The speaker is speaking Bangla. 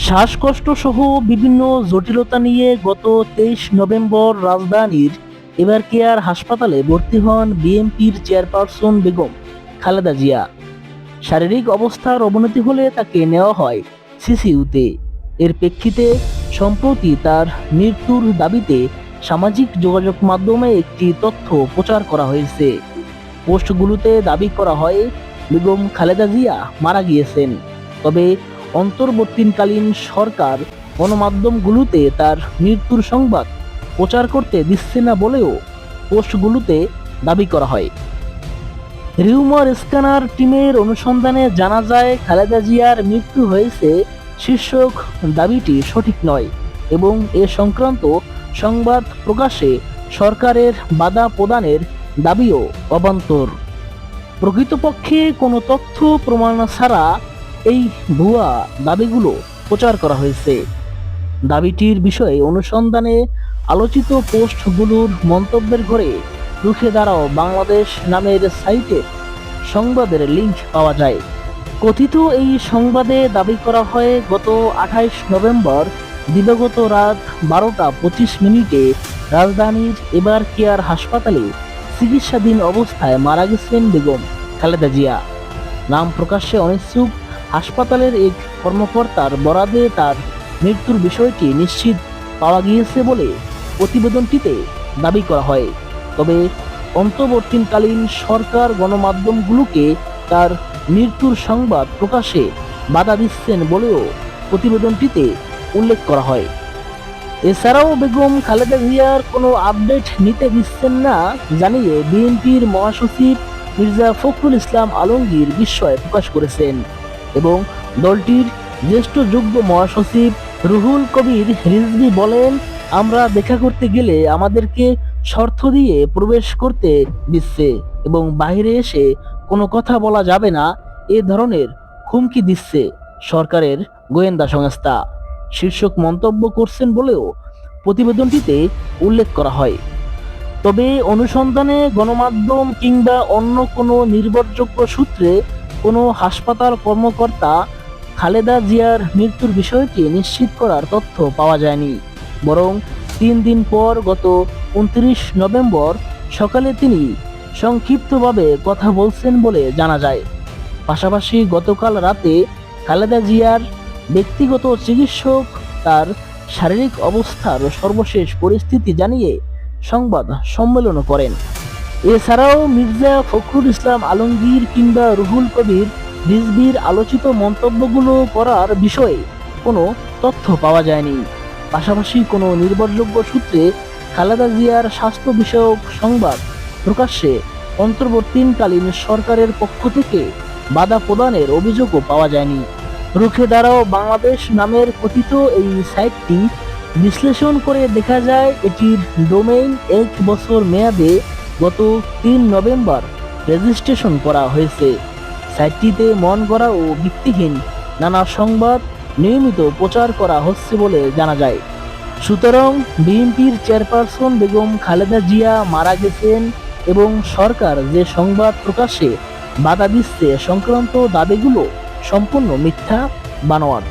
শ্বাসকষ্ট সহ বিভিন্ন জটিলতা নিয়ে গত 23 নভেম্বর রাজধানীর এবারকেয়ার হাসপাতালে ভর্তি হন বিএনপির চেয়ারপারসন বেগম খালেদা জিয়া। শারীরিক অবস্থার অবনতি হলে তাকে নেওয়া হয় সিসিইউতে। এর প্রেক্ষিতে সম্প্রতি তার মৃত্যুর দাবিতে সামাজিক যোগাযোগ মাধ্যমে একটি তথ্য প্রচার করা হয়েছে। পোস্টগুলোতে দাবি করা হয় বেগম খালেদা জিয়া মারা গিয়েছেন, তবে অন্তর্বর্তীকালীন সরকার গণমাধ্যমগুলোতে তার মৃত্যুর সংবাদ প্রচার করতে দিচ্ছে না বলেও পোস্টগুলোতে দাবি করা হয়। রিউমার স্ক্যানার টিমের অনুসন্ধানে জানা যায় খালেদা জিয়ার মৃত্যু হয়েছে শীর্ষক দাবিটি সঠিক নয় এবং এ সংক্রান্ত সংবাদ প্রকাশে সরকারের বাধা প্রদানের দাবিও অবান্তর। প্রকৃতপক্ষে কোনো তথ্য প্রমাণ ছাড়া এই ভুয়া দাবিগুলো প্রচার করা হয়েছে। দাবিটির বিষয়ে অনুসন্ধানে আলোচিত পোস্টগুলোর মন্তব্যের ঘরে রুখে দাঁড়াও বাংলাদেশ নামের সাইটের সংবাদের লিঙ্ক পাওয়া যায়। কথিত এই সংবাদে দাবি করা হয় গত 28 নভেম্বর দিবাগত রাত 12:25 রাজধানীর এবারকেয়ার হাসপাতালে চিকিৎসাধীন অবস্থায় মারা গেছেন বেগম খালেদা জিয়া। নাম প্রকাশ্যে অনিচ্ছুক হাসপাতালের এক কর্মকর্তার বরাদে তার মৃত্যুর বিষয়টি নিশ্চিত পাওয়া গিয়েছে বলে প্রতিবেদনটিতে দাবি করা হয়। তবে অন্তর্বর্তীকালীন সরকার গণমাধ্যমগুলোকে তার মৃত্যুর সংবাদ প্রকাশে বাধা দিচ্ছেন বলেও প্রতিবেদনটিতে উল্লেখ করা হয়। এছাড়াও বেগম খালেদা জিয়ার কোনো আপডেট নিতে দিচ্ছেন না জানিয়ে বিএনপির মহাসচিব মির্জা ফখরুল ইসলাম আলমগীর বিস্ময় প্রকাশ করেছেন এবং দলটির জ্যেষ্ঠ যুগ্ম মহাসচিব রুহুল কবির রিজভী বলেন, আমরা দেখা করতে গেলে আমাদেরকে শর্ত দিয়ে প্রবেশ করতে দিচ্ছে এবং বাইরে এসে কোনো কথা বলা যাবে না, এ ধরনের হুমকি দিচ্ছে সরকারের গোয়েন্দা সংস্থা শীর্ষক মন্তব্য করছেন বলেও প্রতিবেদনটিতে উল্লেখ করা হয়। তবে অনুসন্ধানে গণমাধ্যম কিংবা অন্য কোনো নির্ভরযোগ্য সূত্রে কোনো হাসপাতাল কর্মকর্তা খালেদা জিয়ার মৃত্যুর বিষয়টি নিশ্চিত করার তথ্য পাওয়া যায়নি, বরং 3 দিন পর গত 29 নভেম্বর সকালে তিনি সংক্ষিপ্তভাবে কথা বলছেন বলে জানা যায়। পাশাপাশি গতকাল রাতে খালেদা জিয়ার ব্যক্তিগত চিকিৎসক তার শারীরিক অবস্থার সর্বশেষ পরিস্থিতি জানিয়ে সংবাদ সম্মেলন করেন। এছাড়াও মির্জা ফখরুল ইসলাম আলমগীর কিংবা রুহুল কবির রিজভীর আলোচিত মন্তব্যগুলো করার বিষয়ে কোনো তথ্য পাওয়া যায়নি। পাশাপাশি কোনো নির্ভরযোগ্য সূত্রে খালেদা জিয়ার স্বাস্থ্য বিষয়ক সংবাদ প্রকাশ্যে অন্তর্বর্তীকালীন সরকারের পক্ষ থেকে বাধা প্রদানের অভিযোগও পাওয়া যায়নি। রুখে দাঁড়াও বাংলাদেশ নামের কথিত এই সাইটটি বিশ্লেষণ করে দেখা যায় এটির ডোমেইন 1 বছর মেয়াদে গত 3 নভেম্বর রেজিস্ট্রেশন করা হয়েছে। সাইটটিতে মন গড়া ও ভিত্তিহীন নানা সংবাদ নিয়মিত প্রচার করা হচ্ছে বলে জানা যায়। সুতরাং বিএনপির চেয়ারপারসন বেগম খালেদা জিয়া মারা গেছেন এবং সরকার যে সংবাদ প্রকাশে বাধা দিচ্ছে সংক্রান্ত দাবিগুলো সম্পূর্ণ মিথ্যা, বানোয়াট।